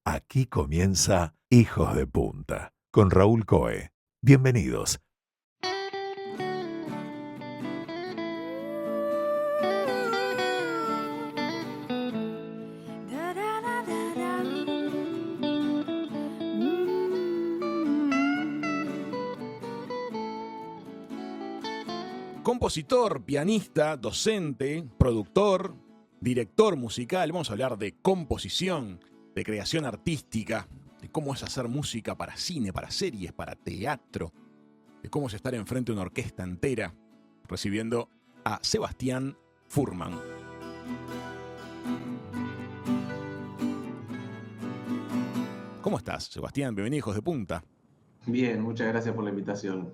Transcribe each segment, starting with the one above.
Aquí comienza Hijos de Punta con Raúl Coe. Bienvenidos. Compositor, pianista, docente, productor, director musical. Vamos a hablar de composición, de creación artística, de cómo es hacer música para cine, para series, para teatro, de cómo es estar enfrente de una orquesta entera, recibiendo a Sebastián Furman. ¿Cómo estás, Sebastián? Bienvenido, Hijos de Punta. Bien, muchas gracias por la invitación.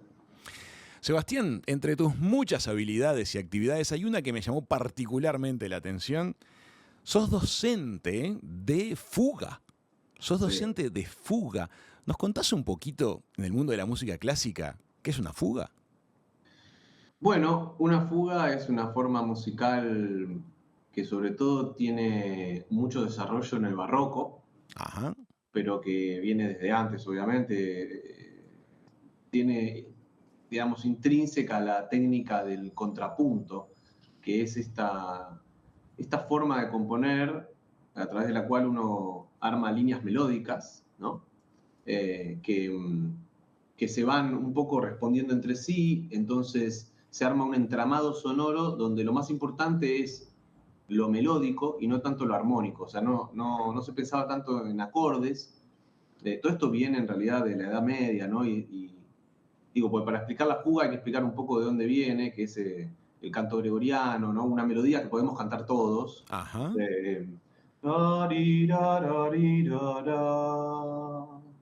Sebastián, entre tus muchas habilidades y actividades hay una que me llamó particularmente la atención. Sos docente de fuga. Sos docente de fuga. ¿Nos contás un poquito en el mundo de la música clásica qué es una fuga? Bueno, una fuga es una forma musical que sobre todo tiene mucho desarrollo en el barroco, Ajá. pero que viene desde antes, obviamente. Tiene, digamos, intrínseca la técnica del contrapunto, que es esta forma de componer a través de la cual uno arma líneas melódicas, ¿no? Que se van un poco respondiendo entre sí, entonces se arma un entramado sonoro donde lo más importante es lo melódico y no tanto lo armónico, o sea, no se pensaba tanto en acordes. Todo esto viene en realidad de la Edad Media, ¿no? Y digo, pues para explicar la fuga hay que explicar un poco de dónde viene, que es el canto gregoriano, ¿no? Una melodía que podemos cantar todos. Ajá.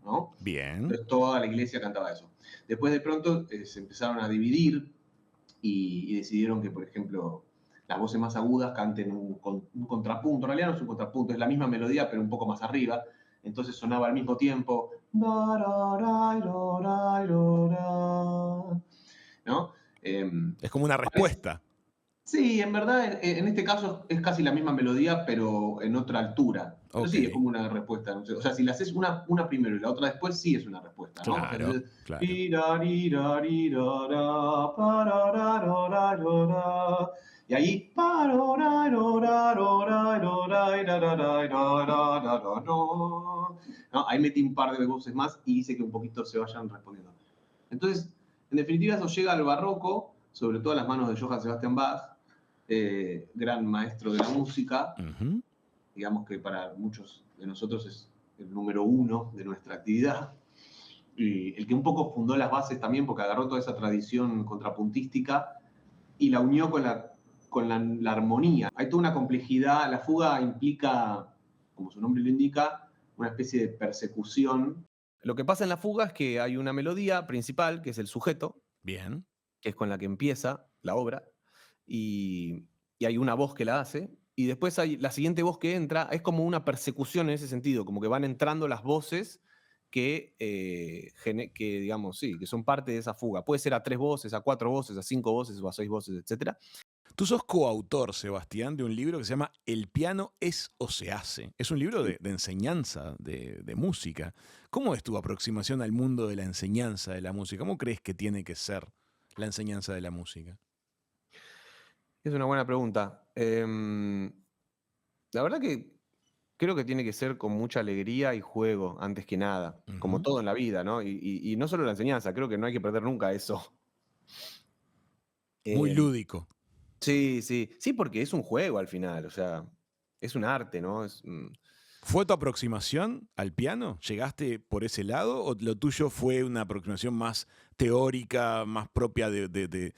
¿No? Bien. Entonces toda la iglesia cantaba eso. Después de pronto se empezaron a dividir y decidieron que, por ejemplo, las voces más agudas canten un contrapunto. En realidad no es un contrapunto, es la misma melodía, pero un poco más arriba. Entonces sonaba al mismo tiempo. ¿No? Es como una respuesta. Sí, en verdad, en este caso es casi la misma melodía, pero en otra altura. Pero Ok. sí, es como una respuesta. No sé. O sea, si la haces una primero y la otra después, sí es una respuesta, ¿no? O sea, Claro, claro. y ahí. ¿No? Ahí metí un par de voces más y hice que un poquito se vayan respondiendo. Entonces, en definitiva, eso llega al barroco, sobre todo a las manos de Johann Sebastian Bach, gran maestro de la música, Uh-huh. digamos que para muchos de nosotros es el número uno de nuestra actividad, y el que un poco fundó las bases también, porque agarró toda esa tradición contrapuntística y la unió con la armonía. Hay toda una complejidad, la fuga implica, como su nombre lo indica, una especie de persecución. Lo que pasa en la fuga es que hay una melodía principal, que es el sujeto, Bien. que es con la que empieza la obra, y hay una voz que la hace, y después hay la siguiente voz que entra, es como una persecución en ese sentido, como que van entrando las voces que digamos, sí, que son parte de esa fuga. Puede ser a 3 voces, a 4 voces, a 5 voces o a 6 voces, etc. Tú sos coautor, Sebastián, de un libro que se llama El piano es o se hace. Es un libro Sí. de enseñanza, de música. ¿Cómo es tu aproximación al mundo de la enseñanza de la música? ¿Cómo crees que tiene que ser la enseñanza de la música? Es una buena pregunta. La verdad que creo que tiene que ser con mucha alegría y juego, antes que nada, como Ujú. todo en la vida, ¿no? Y no solo la enseñanza, creo que no hay que perder nunca eso. Muy Em, lúdico. sí, sí, sí, porque es un juego al final, o sea, es un arte, ¿no? ¿Fue tu aproximación al piano? ¿Llegaste por ese lado o lo tuyo fue una aproximación más teórica, más propia de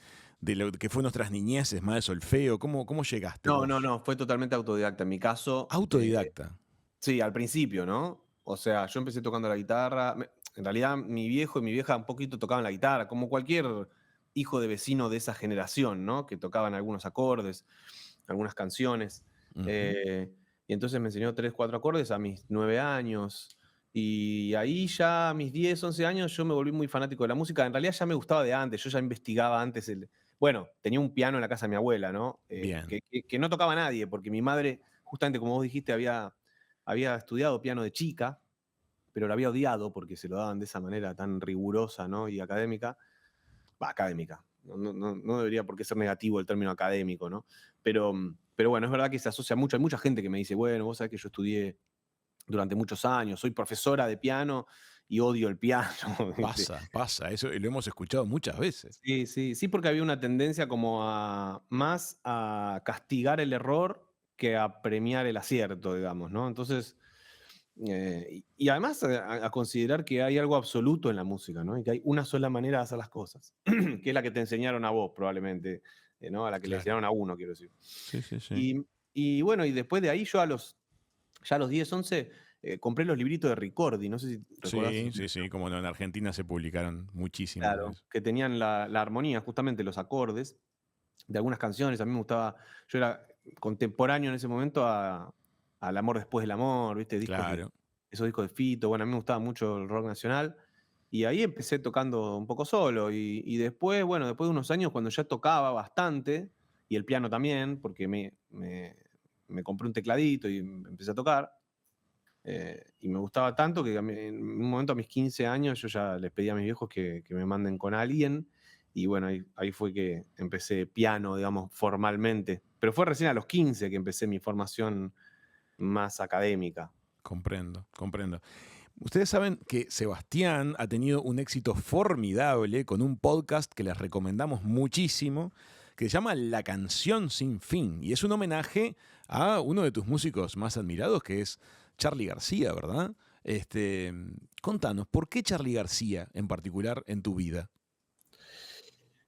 lo que fue nuestras niñeces, más de solfeo? ¿Cómo llegaste No, vos? no, no, fue totalmente autodidacta. En mi caso, Autodidacta. sí, al principio, ¿no? O sea, yo empecé tocando la guitarra. En realidad, mi viejo y mi vieja un poquito tocaban la guitarra, como cualquier hijo de vecino de esa generación, ¿no? Que tocaban algunos acordes, algunas canciones. Ujú. Y entonces me enseñó 3, 4 acordes a mis 9 años. Y ahí ya a mis 10, 11 años yo me volví muy fanático de la música. En realidad ya me gustaba de antes, yo ya investigaba antes Bueno, tenía un piano en la casa de mi abuela, ¿no? Bien. Que no tocaba nadie, porque mi madre, justamente como vos dijiste, había estudiado piano de chica, pero lo había odiado porque se lo daban de esa manera tan rigurosa, ¿no? Y académica. Académica. No debería por qué ser negativo el término académico, ¿no? Pero bueno, es verdad que se asocia mucho. Hay mucha gente que me dice, bueno, vos sabés que yo estudié durante muchos años, soy profesora de piano y odio el piano. ¿viste? Pasa, eso lo hemos escuchado muchas veces. Sí, porque había una tendencia como más a castigar el error que a premiar el acierto, digamos, ¿no? Entonces, y además a considerar que hay algo absoluto en la música, ¿no? Y que hay una sola manera de hacer las cosas, que es la que te enseñaron a vos probablemente, ¿no? A la que le Claro. enseñaron a uno, quiero decir. Sí. Y bueno, y después de ahí yo ya a los 10, 11, compré los libritos de Ricordi, no sé si recordás. Sí, como no, en Argentina se publicaron muchísimos de Claro, esos. que tenían la armonía, justamente los acordes de algunas canciones. A mí me gustaba, yo era contemporáneo en ese momento al Amor Después del Amor, ¿viste? Claro. Esos discos de Fito. Bueno, a mí me gustaba mucho el rock nacional. Y ahí empecé tocando un poco solo. Y después, bueno, después de unos años, cuando ya tocaba bastante, y el piano también, porque me compré un tecladito y empecé a tocar. Y me gustaba tanto que en un momento a mis 15 años yo ya les pedí a mis viejos que me manden con alguien. Y bueno, ahí fue que empecé piano, digamos, formalmente. Pero fue recién a los 15 que empecé mi formación más académica. Comprendo. Ustedes saben que Sebastián ha tenido un éxito formidable con un podcast que les recomendamos muchísimo, que se llama La Canción Sin Fin, y es un homenaje a uno de tus músicos más admirados, que es Charly García, ¿verdad? Contanos, ¿por qué Charly García en particular en tu vida?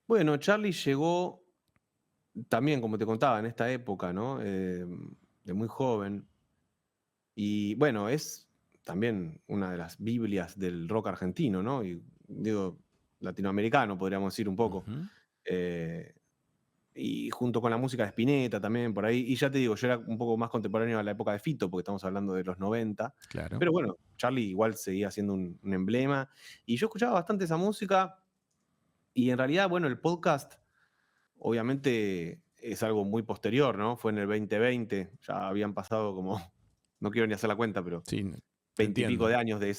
Bueno, Charly llegó también, como te contaba, en esta época, ¿no? De muy joven. Y bueno, es también una de las Biblias del rock argentino, ¿no? Y digo, latinoamericano, podríamos decir un poco. Ujú. Eh, y junto con la música de Spinetta también por ahí. Y ya te digo, yo era un poco más contemporáneo a la época de Fito, porque estamos hablando de los 90. Claro. Pero bueno, Charly igual seguía siendo un emblema. Y yo escuchaba bastante esa música. Y en realidad, bueno, el podcast obviamente es algo muy posterior, ¿no? Fue en el 2020, ya habían pasado como, no quiero ni hacer la cuenta, pero Sí, 20 y pico entiendo. de años de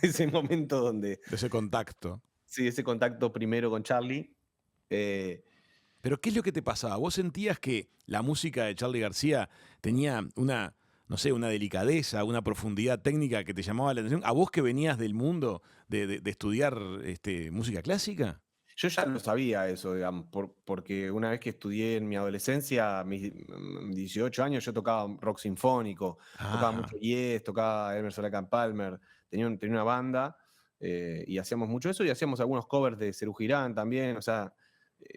ese momento donde, De ese contacto. sí, ese contacto primero con Charly. Pero ¿qué es lo que te pasaba? ¿Vos sentías que la música de Charly García tenía una, no sé, una delicadeza, una profundidad técnica que te llamaba la atención? ¿A vos que venías del mundo de estudiar música clásica? Yo ya lo sabía eso, digamos, porque una vez que estudié en mi adolescencia, a mis 18 años, yo tocaba rock sinfónico, tocaba Ajá. mucho Yes, tocaba Emerson Lake and Palmer, tenía una banda y hacíamos mucho eso y hacíamos algunos covers de Serú Girán también, o sea,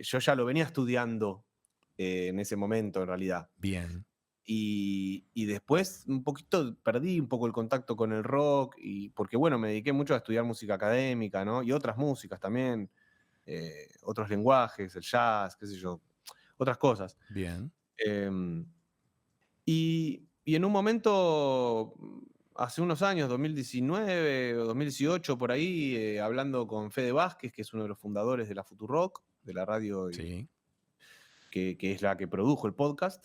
yo ya lo venía estudiando en ese momento en realidad. Bien. Y después un poquito perdí un poco el contacto con el rock, porque bueno, me dediqué mucho a estudiar música académica, ¿no? Y otras músicas también. Otros lenguajes, el jazz, qué sé yo, otras cosas. Bien. Y en un momento, hace unos años, 2019 o 2018, por ahí, hablando con Fede Vázquez, que es uno de los fundadores de la Futurock, de la radio Sí. que es la que produjo el podcast,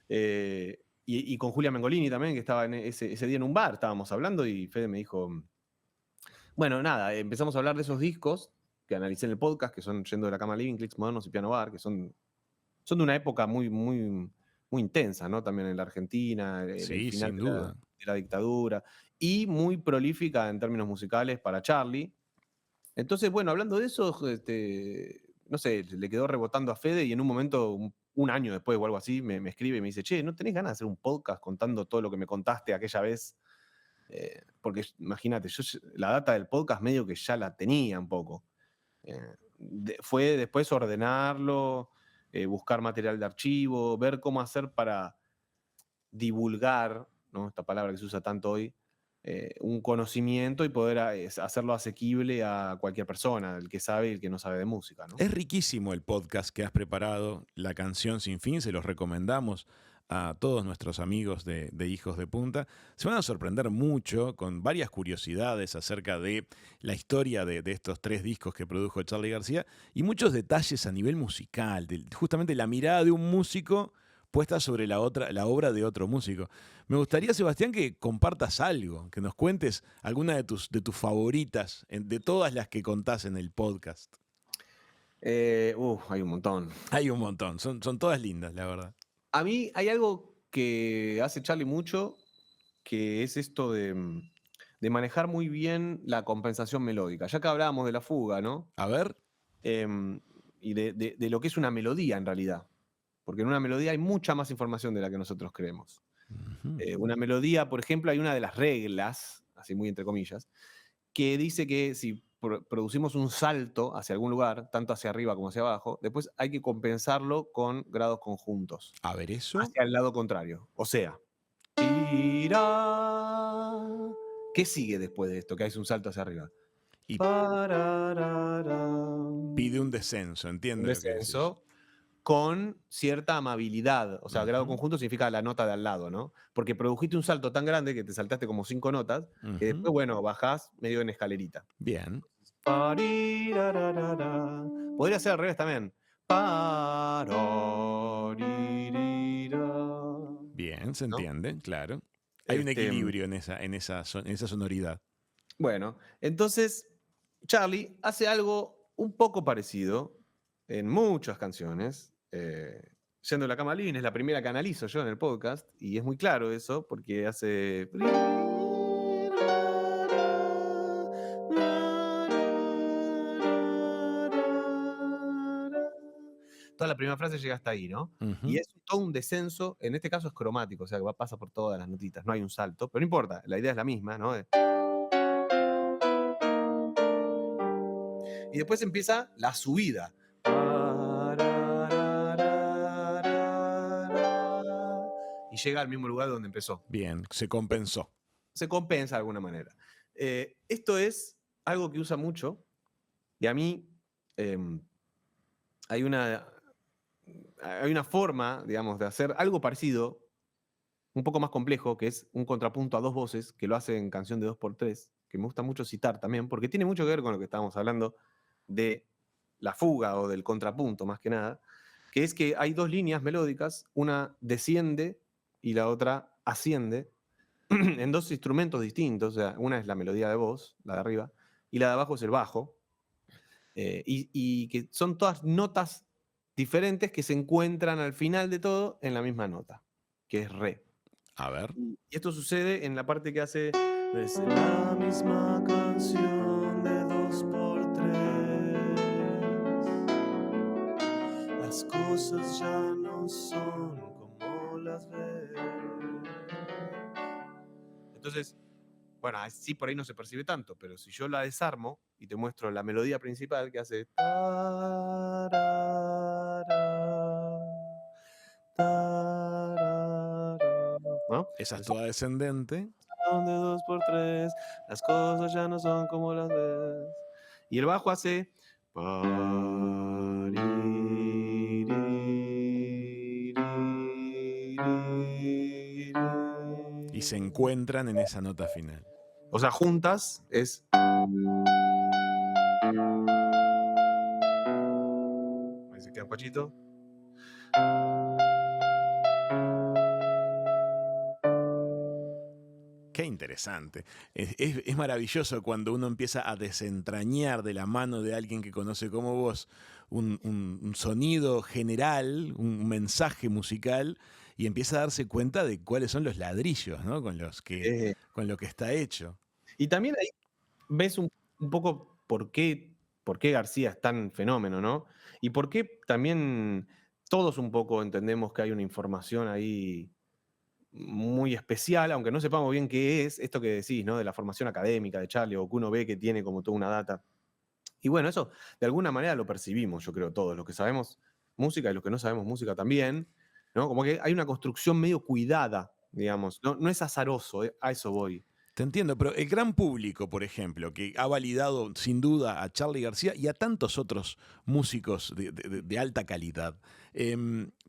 y con Julia Mengolini también, que estaba ese día en un bar, estábamos hablando, y Fede me dijo, bueno, nada, empezamos a hablar de esos discos que analicé en el podcast, que son Yendo de la Cama Living, Clics Modernos y Piano Bar, que son de una época muy intensa, ¿no? También en la Argentina, el Sí, final sin de duda. la dictadura, y muy prolífica en términos musicales para Charly. Entonces, bueno, hablando de eso, no sé, le quedó rebotando a Fede y en un momento, un año después o algo así, me escribe y me dice, che, ¿no tenés ganas de hacer un podcast contando todo lo que me contaste aquella vez? Porque imagínate, yo la data del podcast medio que ya la tenía un poco. Fue después ordenarlo, buscar material de archivo, ver cómo hacer para divulgar, ¿no? Esta palabra que se usa tanto hoy, un conocimiento y poder hacerlo asequible a cualquier persona, el que sabe y el que no sabe de música, ¿no? Es riquísimo el podcast que has preparado, La Canción Sin Fin, se los recomendamos a todos nuestros amigos de Hijos de Punta. Se van a sorprender mucho con varias curiosidades acerca de la historia de estos 3 discos que produjo Charly García y muchos detalles a nivel musical, justamente la mirada de un músico puesta sobre la obra de otro músico. Me gustaría, Sebastián, que compartas algo, que nos cuentes alguna de tus favoritas, de todas las que contás en el podcast. Hay un montón. Hay un montón, son todas lindas, la verdad. A mí hay algo que hace Charlie mucho, que es esto de manejar muy bien la compensación melódica. Ya que hablábamos de la fuga, ¿no? A ver. Y de lo que es una melodía en realidad. Porque en una melodía hay mucha más información de la que nosotros creemos. Una melodía, por ejemplo, hay una de las reglas, así muy entre comillas, que dice que si producimos un salto hacia algún lugar, tanto hacia arriba como hacia abajo, después hay que compensarlo con grados conjuntos. A ver eso. Hacia el lado contrario. O sea, ¿qué sigue después de esto? Que hay un salto hacia arriba. Y pide un descenso, entiendo. Un descenso con cierta amabilidad. O sea, grado conjunto significa la nota de al lado, ¿no? Porque produjiste un salto tan grande que te saltaste como 5 notas, que después, bueno, bajás medio en escalerita. Bien. Podría ser al revés también. Bien, se entiende, ¿no? Claro. Hay un equilibrio en esa sonoridad. Bueno, entonces Charlie hace algo un poco parecido en muchas canciones. Yendo a la cama living es la primera que analizo yo en el podcast y es muy claro eso porque hace... Toda la primera frase llega hasta ahí, ¿no? Y es todo un descenso, en este caso es cromático, o sea que pasa por todas las notitas, no hay un salto, pero no importa, la idea es la misma, ¿no? Y después empieza la subida. Y llega al mismo lugar donde empezó. Bien, se compensó. Se compensa de alguna manera. Esto es algo que usa mucho y a mí hay una forma, digamos, de hacer algo parecido, un poco más complejo, que es un contrapunto a 2 voces, que lo hace en Canción de 2x3, que me gusta mucho citar también, porque tiene mucho que ver con lo que estábamos hablando de la fuga o del contrapunto, más que nada, que es que hay 2 líneas melódicas, una desciende y la otra asciende, en 2 instrumentos distintos, o sea, una es la melodía de voz, la de arriba, y la de abajo es el bajo, y que son todas notas diferentes que se encuentran al final de todo en la misma nota, que es re. A ver. Y esto sucede en la parte que hace... Es la misma canción de 2x3. Las cosas ya no son como las ves. Entonces, bueno, así por ahí no se percibe tanto, pero si yo la desarmo y te muestro la melodía principal que hace... ¿no? Esa es toda descendente. De 2x3, las cosas ya no son como las ves. Y el bajo hace... Y se encuentran en esa nota final. O sea, juntas es... Ahí se queda un cachito. Qué interesante. Es maravilloso cuando uno empieza a desentrañar de la mano de alguien que conoce como vos un sonido general, un mensaje musical, y empieza a darse cuenta de cuáles son los ladrillos, ¿no? con lo que está hecho. Y también ahí ves un poco por qué García es tan fenómeno, ¿no? Y por qué también todos un poco entendemos que hay una información ahí muy especial, aunque no sepamos bien qué es esto que decís, ¿no? De la formación académica de Charlie, o que uno ve que tiene como toda una data. Y bueno, eso de alguna manera lo percibimos, yo creo, todos, los que sabemos música y los que no sabemos música también, ¿no? Como que hay una construcción medio cuidada, digamos, no es azaroso, a eso voy. Te entiendo, pero el gran público, por ejemplo, que ha validado sin duda a Charly García y a tantos otros músicos de alta calidad,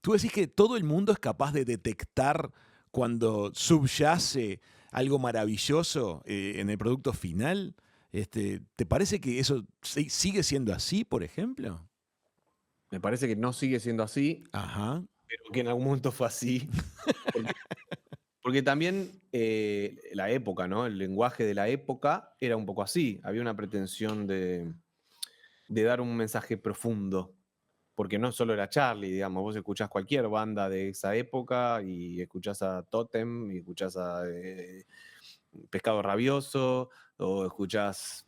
¿tú decís que todo el mundo es capaz de detectar cuando subyace algo maravilloso en el producto final? ¿Te parece que eso sigue siendo así, por ejemplo? Me parece que no sigue siendo así. Ajá. pero que en algún momento fue así. Porque, porque también la época, ¿no? El lenguaje de la época era un poco así. Había una pretensión de dar un mensaje profundo. Porque no solo era Charlie, digamos, vos escuchás cualquier banda de esa época y escuchás a Totem y escuchás a Pescado Rabioso o escuchás,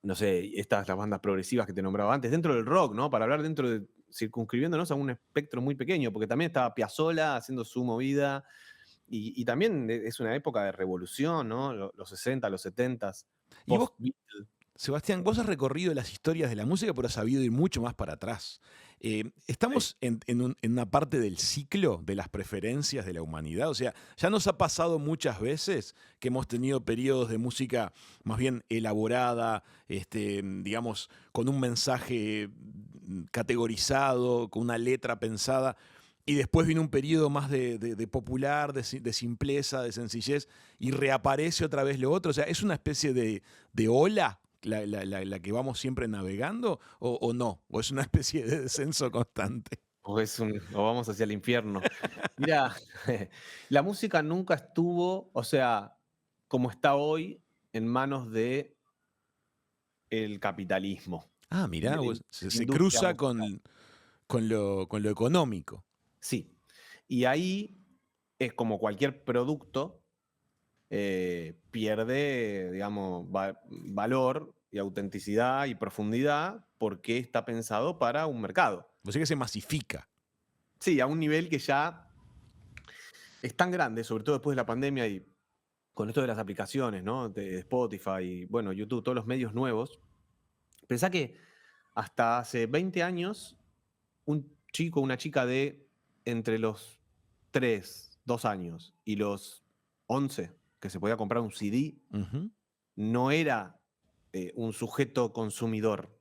no sé, las bandas progresivas que te nombraba antes, dentro del rock, ¿no? Para hablar dentro de, circunscribiéndonos a un espectro muy pequeño, porque también estaba Piazzolla haciendo su movida y también es una época de revolución, ¿no? Los 60, los 70, Y vos, post-Beatle. Sebastián, vos has recorrido las historias de la música, pero has sabido ir mucho más para atrás. Estamos en una parte del ciclo de las preferencias de la humanidad. O sea, ya nos ha pasado muchas veces que hemos tenido periodos de música más bien elaborada, digamos, con un mensaje categorizado, con una letra pensada. Y después viene un periodo más de popular, de simpleza, de sencillez, y reaparece otra vez lo otro. O sea, es una especie de ola la que vamos siempre navegando, o no, o es una especie de descenso constante. O vamos hacia el infierno. Mira, la música nunca estuvo, o sea, como está hoy, en manos de el capitalismo, Ah, de mirá, la se industria cruza musical. con lo económico. Sí. Y ahí es como cualquier producto, pierde, digamos, valor y autenticidad y profundidad porque está pensado para un mercado. O sea que se masifica. Sí, a un nivel que ya es tan grande, sobre todo después de la pandemia y con esto de las aplicaciones, ¿no? De Spotify, bueno, YouTube, todos los medios nuevos. Pensá que hasta hace 20 años, un chico, una chica de entre los 3, 2 años y los 11, que se podía comprar un CD, Ujú, no era un sujeto consumidor,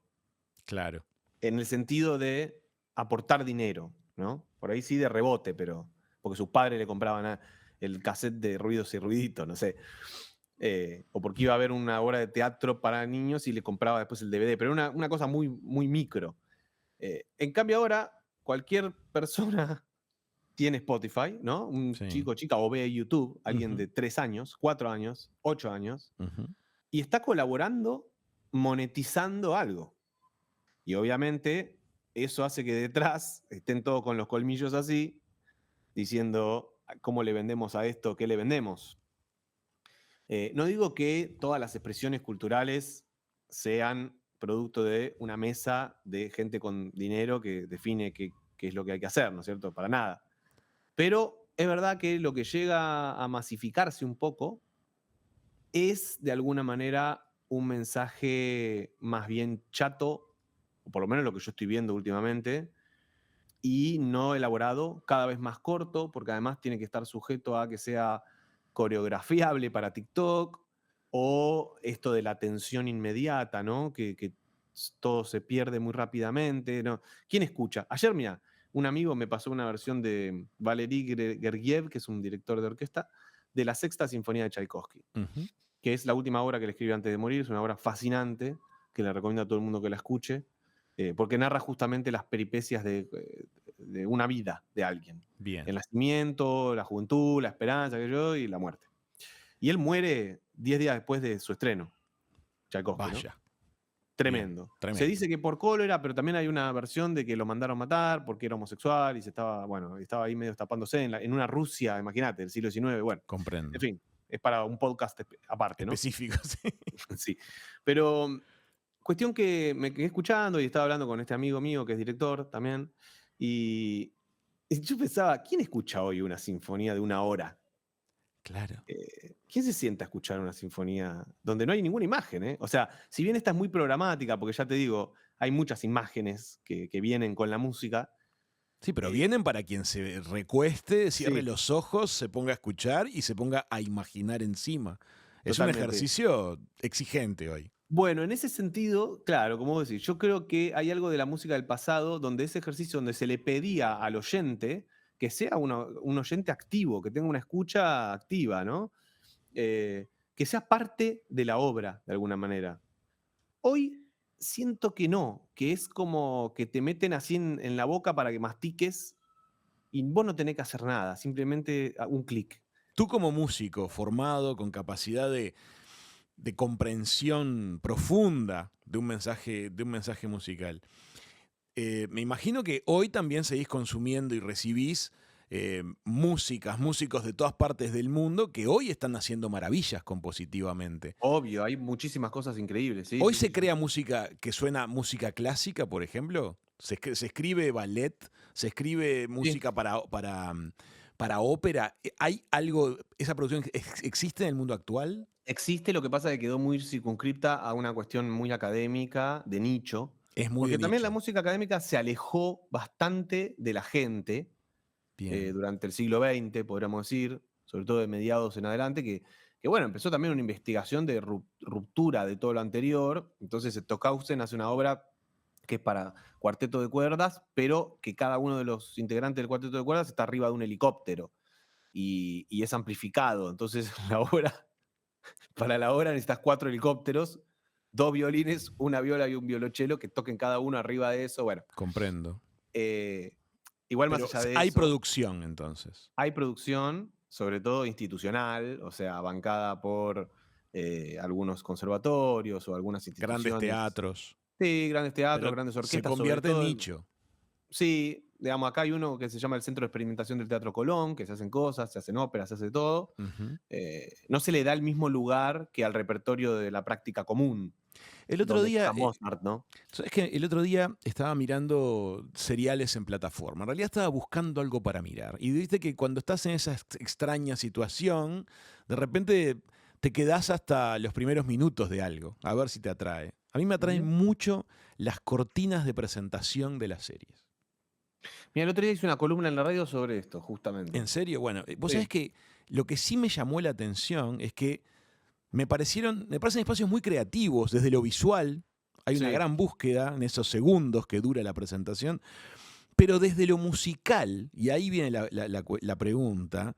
claro. en el sentido de aportar dinero, ¿no? Por ahí sí de rebote, pero porque sus padres le compraban el cassette de Ruidos y Ruiditos, no sé. O porque iba a ver una obra de teatro para niños y le compraba después el DVD, pero era una cosa muy, muy micro. En cambio ahora, cualquier persona tiene Spotify, ¿no? Un Sí. chico, chica, o ve YouTube, alguien Ujú, de 3 años, 4 años, 8 años, ujú. y está colaborando, monetizando algo. Y obviamente eso hace que detrás estén todos con los colmillos así, diciendo cómo le vendemos a esto, qué le vendemos. No digo que todas las expresiones culturales sean producto de una mesa de gente con dinero que define qué es lo que hay que hacer, ¿no es cierto? Para nada. Pero es verdad que lo que llega a masificarse un poco es de alguna manera un mensaje más bien chato, o por lo menos lo que yo estoy viendo últimamente, y no elaborado, cada vez más corto, porque además tiene que estar sujeto a que sea coreografiable para TikTok, o esto de la atención inmediata, ¿no? Que todo se pierde muy rápidamente, ¿no? ¿Quién escucha? Ayer, mira, un amigo me pasó una versión de Valery Gergiev, que es un director de orquesta, de la Sexta Sinfonía de Tchaikovsky, Ujú. que es la última obra que le escribió antes de morir, es una obra fascinante, que le recomiendo a todo el mundo que la escuche, porque narra justamente las peripecias de una vida de alguien. Bien. El nacimiento, la juventud, la esperanza, y la muerte. Y él muere 10 días después de su estreno, Tchaikovsky, ¿no? Vaya. Bien. Tremendo. Se Tremendo. dice que por cólera, pero también hay una versión de que lo mandaron matar porque era homosexual y estaba ahí medio escapándose en una Rusia, imagínate, del siglo XIX. Bueno, en Comprendo. fin, es para un podcast aparte, ¿no? Específico, sí. Sí. Pero cuestión que me quedé escuchando y estaba hablando con este amigo mío que es director también. Y yo pensaba, ¿quién escucha hoy una sinfonía de una hora? Claro. ¿Quién se sienta a escuchar una sinfonía donde no hay ninguna imagen? O sea, si bien esta es muy programática, porque ya te digo, hay muchas imágenes que vienen con la música. Sí, pero eh, vienen para quien se recueste, cierre sí, los ojos, se ponga a escuchar y se ponga a imaginar encima. Es un totalmente. ejercicio exigente hoy. Bueno, en ese sentido, claro, como vos decís, yo creo que hay algo de la música del pasado donde ese ejercicio, donde se le pedía al oyente que sea un oyente activo, que tenga una escucha activa, ¿no? Que sea parte de la obra, de alguna manera. Hoy siento que no, que es como que te meten así en la boca para que mastiques y vos no tenés que hacer nada, simplemente un clic. Tú como músico formado, con capacidad de comprensión profunda de un mensaje musical, me imagino que hoy también seguís consumiendo y recibís músicos de todas partes del mundo que hoy están haciendo maravillas compositivamente. Obvio, hay muchísimas cosas increíbles, sí, Hoy sí, se sí, sí. crea música que suena música clásica, por ejemplo. Se escribe ballet, se escribe Sí. música para ópera. ¿Hay algo, esa producción existe en el mundo actual? Existe, lo que pasa es que quedó muy circunscripta a una cuestión muy académica, de nicho, Es muy de porque también la nicho. música académica se alejó bastante de la gente Bien. durante el siglo XX, podríamos decir, sobre todo de mediados en adelante, que bueno, empezó también una investigación de ruptura de todo lo anterior. Entonces Stockhausen hace una obra que es para cuarteto de cuerdas, pero que cada uno de los integrantes del cuarteto de cuerdas está arriba de un helicóptero y es amplificado. Entonces para la obra necesitas 4 helicópteros, 2 violines, una viola y un violonchelo que toquen cada uno arriba de eso. Bueno, Comprendo. eh, igual más Pero allá de hay eso, producción entonces. hay producción, sobre todo institucional, o sea, bancada por algunos conservatorios o algunas Grandes instituciones. teatros. Sí, grandes teatros, Pero grandes se orquestas, sobre convierte en todo. nicho. Sí, digamos, acá hay uno que se llama el Centro de Experimentación del Teatro Colón, que se hacen cosas, se hacen óperas, se hace todo. Ujú. No se le da el mismo lugar que al repertorio de la práctica común, El otro donde día, está Mozart, ¿no? ¿sabes qué? El otro día estaba mirando seriales en plataforma. En realidad estaba buscando algo para mirar. Y viste que cuando estás en esa extraña situación, de repente te quedás hasta los primeros minutos de algo, a ver si te atrae. A mí me atraen Ujú. mucho las cortinas de presentación de las series. Mira, el otro día hice una columna en la radio sobre esto, ¿En justamente. serio? Bueno, vos Sí. sabés que lo que sí me llamó la atención es que me parecen espacios muy creativos desde lo visual. Hay una Sí. gran búsqueda en esos segundos que dura la presentación, pero desde lo musical, y ahí viene la pregunta,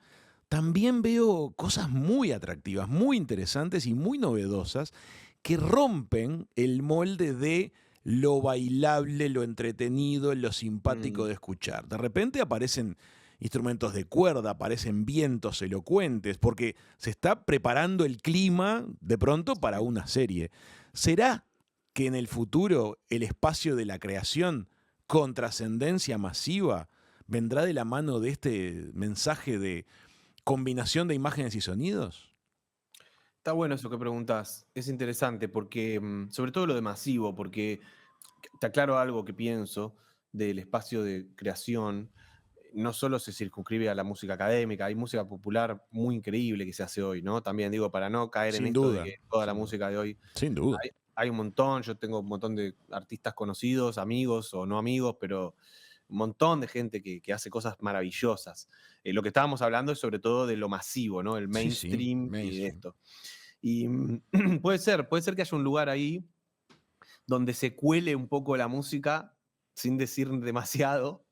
también veo cosas muy atractivas, muy interesantes y muy novedosas que rompen el molde de lo bailable, lo entretenido, lo simpático Mm. de escuchar. De repente aparecen instrumentos de cuerda, aparecen vientos elocuentes, porque se está preparando el clima de pronto para Sí. una serie. ¿Será que en el futuro el espacio de la creación con trascendencia masiva vendrá de la mano de este mensaje de combinación de imágenes y sonidos? Está bueno eso que preguntas. Es interesante porque, sobre todo lo de masivo, porque te aclaro algo que pienso del espacio de creación. No solo se circunscribe a la música académica, hay música popular muy increíble que se hace hoy, ¿no? También digo, para no caer en Sin esto de duda, que toda la sin duda. música de hoy Sin duda. hay un montón, yo tengo un montón de artistas conocidos, amigos o no amigos, pero un montón de gente que hace cosas maravillosas. Lo que estábamos hablando es sobre todo de lo masivo, ¿no? El Sí, sí, mainstream y de mainstream. esto. Y puede ser que haya un lugar ahí donde se cuele un poco la música sin decir demasiado,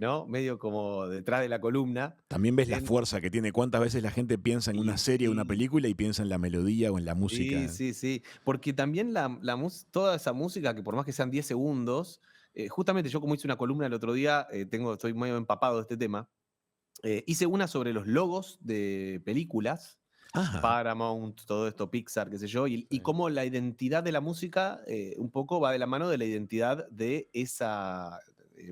¿no? Medio como detrás de la columna. También ves la En- fuerza que tiene. ¿Cuántas veces la gente piensa en una y serie o una sí, película y piensa en la melodía o en la sí, música? sí, sí. Porque también toda esa música, que por más que sean 10 segundos, justamente yo como hice una columna el otro día, estoy medio empapado de este tema, hice una sobre los logos de películas, Ajá. Paramount, todo esto, Pixar, qué sé yo, y Sí. cómo la identidad de la música un poco va de la mano de la identidad de esa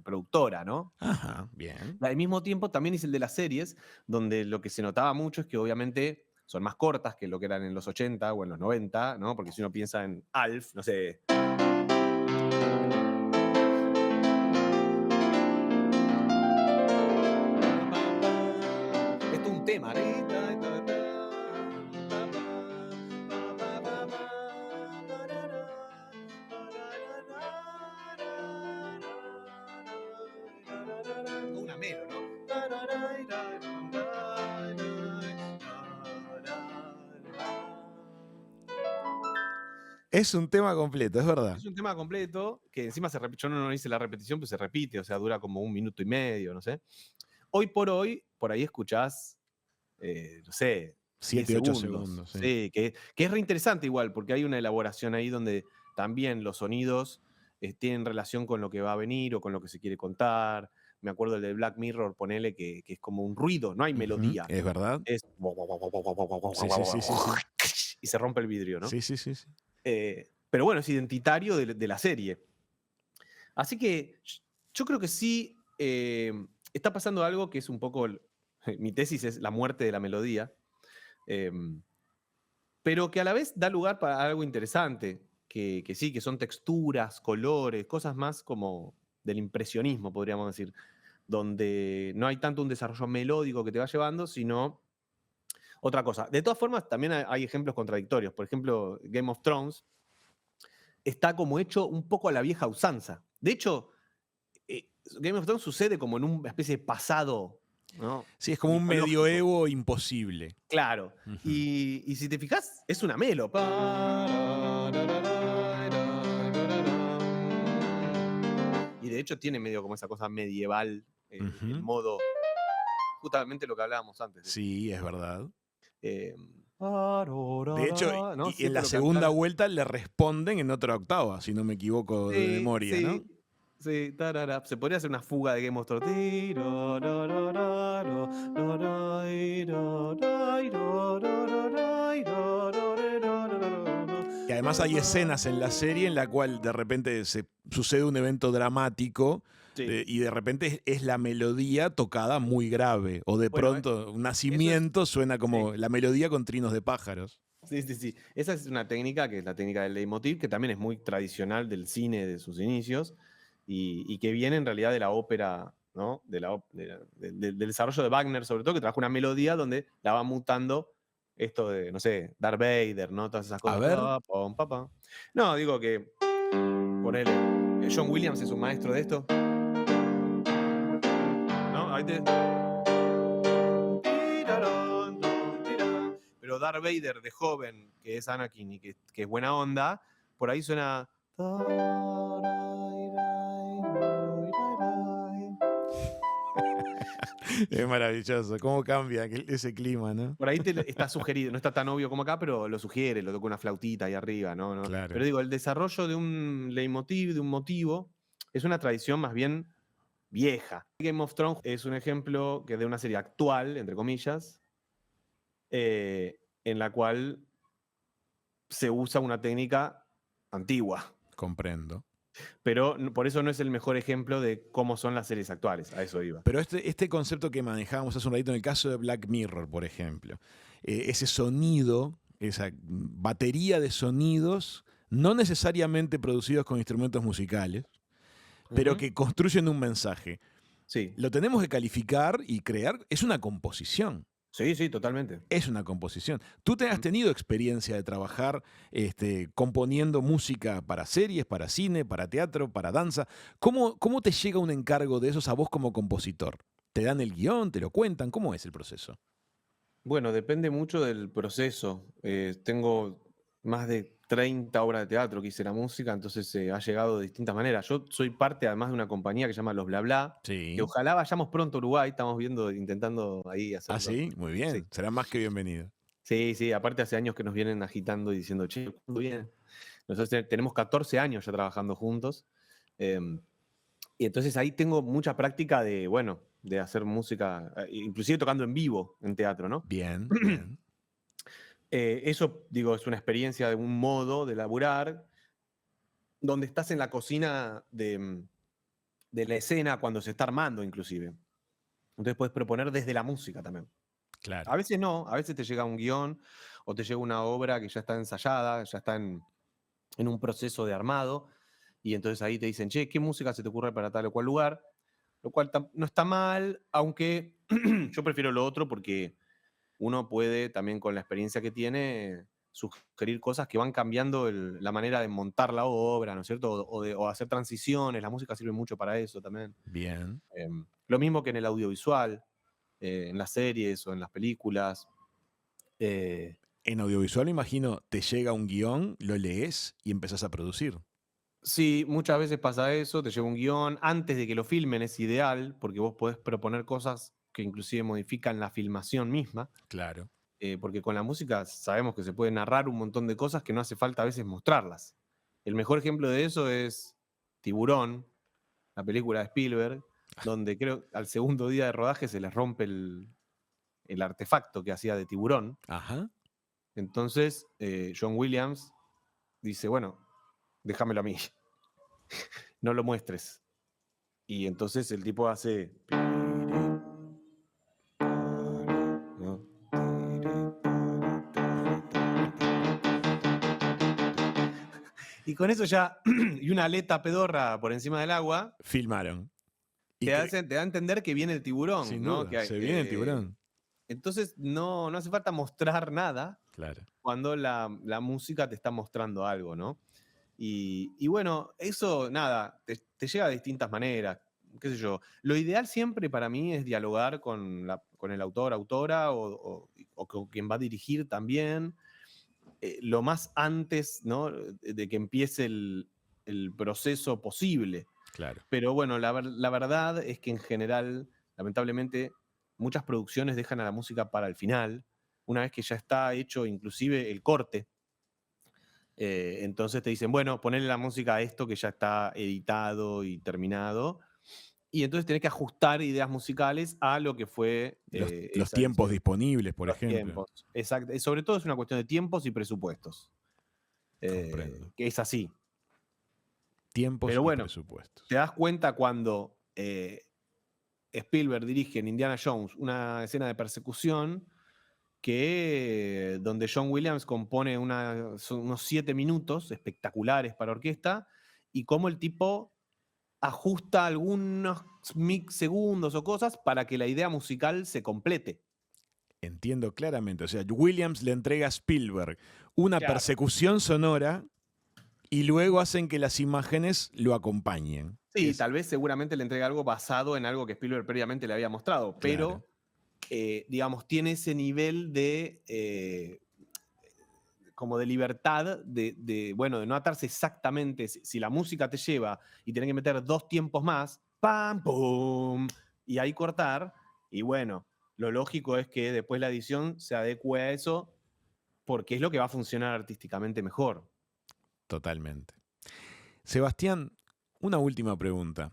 productora, ¿no? Ajá, bien. Al mismo tiempo, también hice el de las series, donde lo que se notaba mucho es que obviamente son más cortas que lo que eran en los 80 o en los 90, ¿no? Porque si uno piensa en Alf, no sé. Esto es un tema, una melo, ¿no? Es un tema completo, es verdad. Es un tema completo que encima se repite. Yo no hice la repetición, pero se repite, o sea, dura como 1 minuto y medio, no sé. Hoy, por ahí escuchás, no sé, 10 7, 8 segundos. segundos, sí. Sí, que es reinteresante igual, porque hay una elaboración ahí donde también los sonidos tienen relación con lo que va a venir o con lo que se quiere contar. me acuerdo el de Black Mirror, ponele que es como un ruido, no hay melodía. Es verdad. Es Sí. y se rompe el vidrio, ¿no? Sí. Pero bueno, es identitario de la serie. Así que yo creo que sí está pasando algo que es un poco, mi tesis es la muerte de la melodía, pero que a la vez da lugar para algo interesante, que sí, que son texturas, colores, cosas más como del impresionismo, podríamos decir, donde no hay tanto un desarrollo melódico que te va llevando, sino otra cosa. De todas formas, también hay ejemplos contradictorios. Por ejemplo, Game of Thrones está como hecho un poco a la vieja usanza. De hecho, Game of Thrones sucede como en una especie de pasado, ¿no? Sí, es como un Mitológico. medioevo imposible. Claro. Ujú. Y si te fijas, es una melo. Y de hecho tiene medio como esa cosa medieval, Ujú. el modo, justamente lo que hablábamos antes. Sí, es verdad. De De hecho, ¿no? y en Siempre la lo segunda cantaron. vuelta le responden en otra octava, si no me equivoco de memoria, Sí, ¿no? sí, tarara. Se podría hacer una fuga de Game of Thrones. Y además hay escenas en la serie en la cual de repente se sucede un evento dramático Sí. y de repente es la melodía tocada muy grave. O de Bueno, pronto un nacimiento suena como la melodía con trinos de pájaros. Sí. Esa es una técnica que es la técnica del leitmotiv, que también es muy tradicional del cine de sus inicios y que viene en realidad de la ópera, ¿no? Del desarrollo de Wagner, sobre todo, que trajo una melodía donde la va mutando esto de, no sé, Darth Vader, ¿no? Todas esas cosas. ver. Pom, pa, pa. No, digo que, ponele, John Williams es un maestro de esto. ¿No? Ahí te... Pero Darth Vader de joven, que es Anakin y que es buena onda, por ahí suena. Es maravilloso. ¿Cómo cambia ese clima, no? Por ahí está sugerido, no está tan obvio como acá, pero lo sugiere, lo toca una flautita ahí arriba, ¿no? Claro. Pero digo, el desarrollo de un leitmotiv, de un motivo, es una tradición más bien vieja. Game of Thrones es un ejemplo que de una serie actual, entre comillas, en la cual se usa una técnica antigua. Comprendo. Pero por eso no es el mejor ejemplo de cómo son las series actuales, a eso iba. Pero este concepto que manejábamos hace un ratito en el caso de Black Mirror, por ejemplo, ese sonido, esa batería de sonidos, no necesariamente producidos con instrumentos musicales, pero que construyen un mensaje. Sí. Lo tenemos que calificar y crear, es una composición. Sí, totalmente. Es una composición. ¿Tú te has tenido experiencia de trabajar componiendo música para series, para cine, para teatro, para danza? ¿Cómo te llega un encargo de esos a vos como compositor? ¿Te dan el guión? ¿Te lo cuentan? ¿Cómo es el proceso? Bueno, depende mucho del proceso. Tengo más de 30 obras de teatro que hice la música, entonces ha llegado de distintas maneras. Yo soy parte además de una compañía que se llama Los Bla Bla, Sí. que ojalá vayamos pronto a Uruguay, estamos viendo, intentando ahí hacerlo. ¿Ah, sí? Muy bien. Sí. Será más que bienvenido. Sí, aparte hace años que nos vienen agitando y diciendo, che, ¿cuándo vienen? Nosotros tenemos 14 años ya trabajando juntos. Y entonces ahí tengo mucha práctica de, bueno, de hacer música, inclusive tocando en vivo en teatro, ¿no? Bien. Eso, digo, es una experiencia de un modo de laburar donde estás en la cocina de la escena cuando se está armando, inclusive. Entonces puedes proponer desde la música también. Claro. A veces no, a veces te llega un guión o te llega una obra que ya está ensayada, ya está en un proceso de armado, y entonces ahí te dicen, che, ¿qué música se te ocurre para tal o cual lugar? Lo cual no está mal, aunque yo prefiero lo otro porque uno puede también con la experiencia que tiene sugerir cosas que van cambiando la manera de montar la obra, ¿no es cierto? O hacer transiciones, la música sirve mucho para eso también. Bien. Lo mismo que en el audiovisual, en las series o en las películas. En audiovisual, imagino, te llega un guión, lo lees y empezás a producir. Sí, muchas veces pasa eso, te lleva un guión, antes de que lo filmen es ideal, porque vos podés proponer cosas que inclusive modifican la filmación misma, Claro. porque con la música sabemos que se puede narrar un montón de cosas que no hace falta a veces mostrarlas. El mejor ejemplo de eso es Tiburón, la película de Spielberg, donde creo al segundo día de rodaje se les rompe el artefacto que hacía de tiburón. Ajá. Entonces John Williams dice, bueno, déjamelo a mí, no lo muestres. Y entonces el tipo hace... ¿no? Y con eso ya, y una aleta pedorra por encima del agua, Filmaron. Y te da a entender que viene el tiburón, sin ¿no? duda, se viene el tiburón. Entonces no hace falta mostrar nada Claro. cuando la música te está mostrando algo, ¿no? Y bueno, eso, nada, te llega de distintas maneras, qué sé yo. Lo ideal siempre para mí es dialogar con el autor, autora, o con quien va a dirigir también, lo más antes, ¿no?, de que empiece el proceso posible. Claro. Pero bueno, la verdad es que en general, lamentablemente, muchas producciones dejan a la música para el final, una vez que ya está hecho inclusive el corte. Entonces te dicen, bueno, ponle la música a esto que ya está editado y terminado. Y entonces tenés que ajustar ideas musicales a lo que fue Los esa tiempos edición. disponibles, por Los ejemplo. tiempos, exacto. Sobre todo es una cuestión de tiempos y presupuestos. Comprendo. Que es así. Tiempos Pero y bueno, presupuestos. te das cuenta cuando Spielberg dirige en Indiana Jones una escena de persecución donde John Williams compone unos 7 minutos espectaculares para orquesta, y cómo el tipo ajusta algunos segundos o cosas para que la idea musical se complete. Entiendo claramente. O sea, Williams le entrega a Spielberg una Claro. persecución sonora y luego hacen que las imágenes lo acompañen. Sí, tal vez seguramente le entrega algo basado en algo que Spielberg previamente le había mostrado, pero digamos, tiene ese nivel de como de libertad bueno, de no atarse exactamente. Si la música te lleva y tenés que meter 2 tiempos más, pam, pum, y ahí cortar, y bueno, lo lógico es que después la edición se adecue a eso, porque es lo que va a funcionar artísticamente mejor. Totalmente. Sebastián, una última pregunta.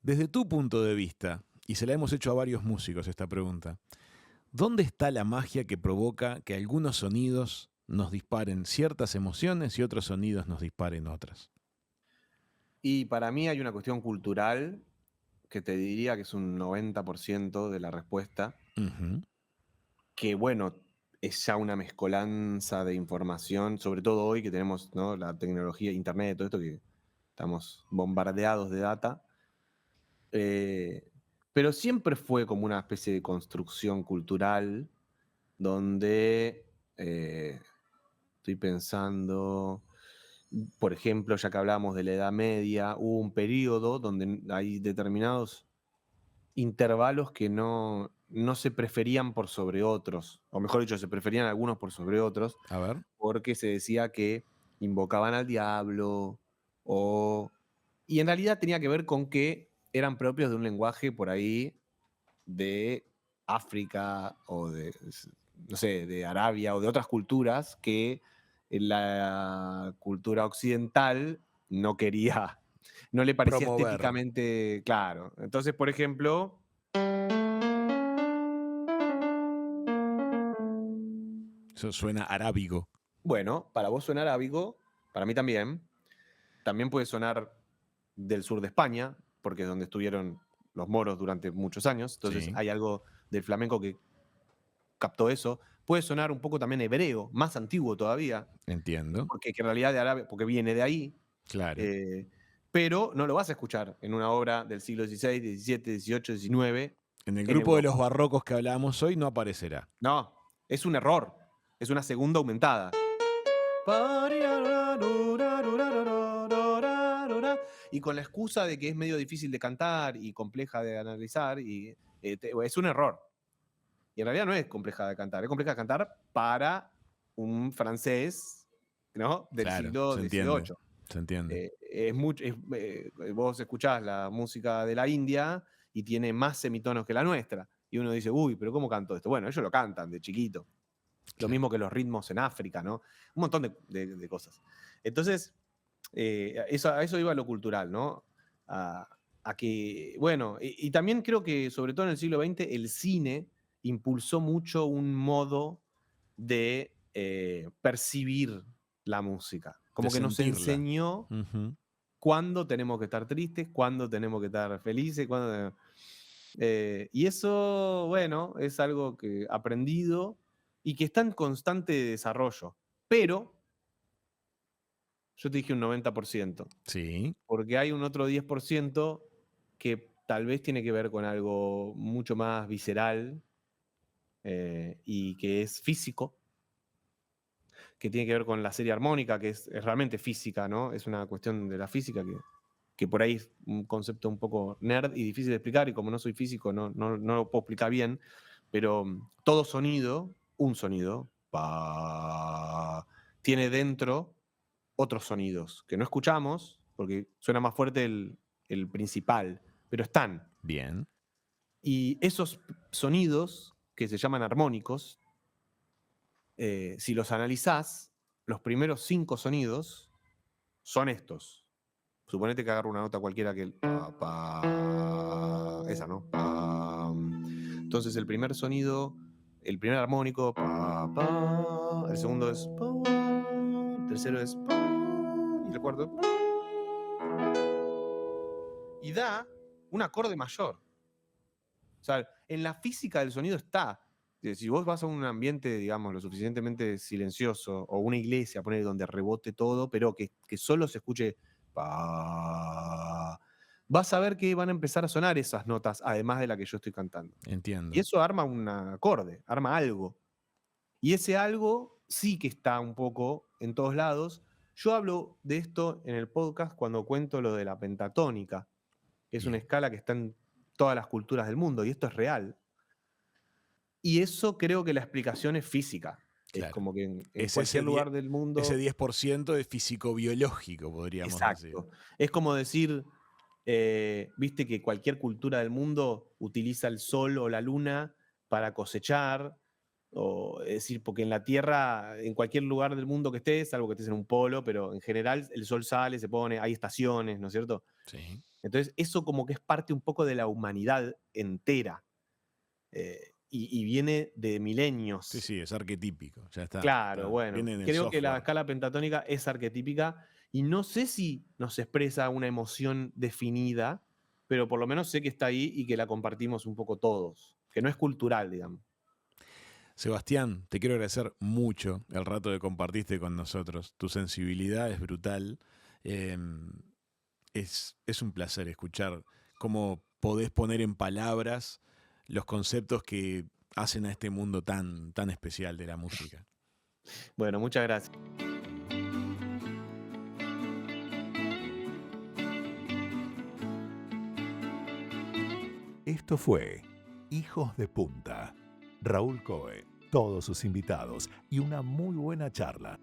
Desde tu punto de vista, y se la hemos hecho a varios músicos esta pregunta, ¿dónde está la magia que provoca que algunos sonidos nos disparen ciertas emociones y otros sonidos nos disparen otras? Y para mí hay una cuestión cultural que te diría que es un 90% de la respuesta, Ujú. que bueno, es ya una mezcolanza de información, sobre todo hoy que tenemos, ¿no?, la tecnología, internet, todo esto, que estamos bombardeados de data. Pero siempre fue como una especie de construcción cultural donde estoy pensando, por ejemplo, ya que hablábamos de la Edad Media, hubo un periodo donde hay determinados intervalos que no se preferían por sobre otros, o mejor dicho, se preferían algunos por sobre otros, A ver. porque se decía que invocaban al diablo, y en realidad tenía que ver con que eran propios de un lenguaje por ahí de África o de, no sé, de Arabia o de otras culturas que la cultura occidental no quería, no le parecía Promover. estéticamente claro. Entonces, por ejemplo, Eso suena arábigo. bueno, para vos suena arábigo, para mí también. También puede sonar del sur de España, porque es donde estuvieron los moros durante muchos años. Entonces Sí. hay algo del flamenco que captó eso. Puede sonar un poco también hebreo, más antiguo todavía, Entiendo. porque que en realidad de árabe, porque viene de ahí. Claro. Pero no lo vas a escuchar en una obra del siglo XVI, XVII, XVIII, XIX. En el en grupo de los Europa. barrocos que hablábamos hoy no aparecerá. No, es un error. Es una segunda aumentada. Y con la excusa de que es medio difícil de cantar y compleja de analizar, es un error. Y en realidad no es compleja de cantar, es compleja de cantar para un francés, ¿no?, del Claro, siglo se XVIII. entiende. Se entiende. Vos escuchás la música de la India y tiene más semitonos que la nuestra. Y uno dice, uy, pero ¿cómo canto esto? Bueno, ellos lo cantan de chiquito. Lo Claro. mismo que los ritmos en África, ¿no? Un montón de cosas. Entonces, a eso iba lo cultural, ¿no? que, bueno, y también creo que sobre todo en el siglo XX el cine impulsó mucho un modo de percibir la música. Como De que nos sentirla. enseñó cuándo tenemos que estar tristes, cuándo tenemos que estar felices, y eso, bueno, es algo que aprendido y que está en constante desarrollo. Pero yo te dije un 90%, Sí. porque hay un otro 10% que tal vez tiene que ver con algo mucho más visceral y que es físico, que tiene que ver con la serie armónica, que es realmente física, ¿no? Es una cuestión de la física que por ahí es un concepto un poco nerd y difícil de explicar, y como no soy físico no lo puedo explicar bien, pero todo sonido, un sonido, tiene dentro otros sonidos que no escuchamos, porque suena más fuerte el principal, pero están. Bien. Y esos sonidos, que se llaman armónicos, si los analizás, los primeros 5 sonidos son estos. Suponete que agarro una nota cualquiera que el pa, pa, esa, ¿no? Pa. Entonces el primer sonido, el primer armónico, pa, pa, el segundo es pa, el tercero es pa, y el cuarto es pa, y da un acorde mayor. O sea, en la física del sonido está. Si vos vas a un ambiente, digamos, lo suficientemente silencioso, o una iglesia, poner donde rebote todo, pero que solo se escuche pa, vas a ver que van a empezar a sonar esas notas, además de la que yo estoy cantando. Entiendo. Y eso arma un acorde, arma algo. Y ese algo sí que está un poco en todos lados. Yo hablo de esto en el podcast cuando cuento lo de la pentatónica, que es una escala que está en todas las culturas del mundo, y esto es real. Y eso creo que la explicación es física. Claro. Es como que en Es cualquier ese lugar del mundo... Ese 10% es físico-biológico, podríamos decir. Exacto. Es como decir, viste que cualquier cultura del mundo utiliza el sol o la luna para cosechar, es decir, porque en la Tierra, en cualquier lugar del mundo que estés, salvo que estés en un polo, pero en general el sol sale, se pone, hay estaciones, ¿no es cierto? Sí. Entonces eso como que es parte un poco de la humanidad entera. Y viene de milenios. Sí, sí, es arquetípico. Ya está. Claro, bueno. Viene en el Creo que la software. escala pentatónica es arquetípica y no sé si nos expresa una emoción definida, pero por lo menos sé que está ahí y que la compartimos un poco todos, que no es cultural, digamos. Sebastián, te quiero agradecer mucho el rato que compartiste con nosotros. Tu sensibilidad es brutal. Es un placer escuchar cómo podés poner en palabras los conceptos que hacen a este mundo tan, tan especial de la música. Bueno, muchas gracias. Esto fue Hijos de Punta. Raúl Coe, todos sus invitados y una muy buena charla.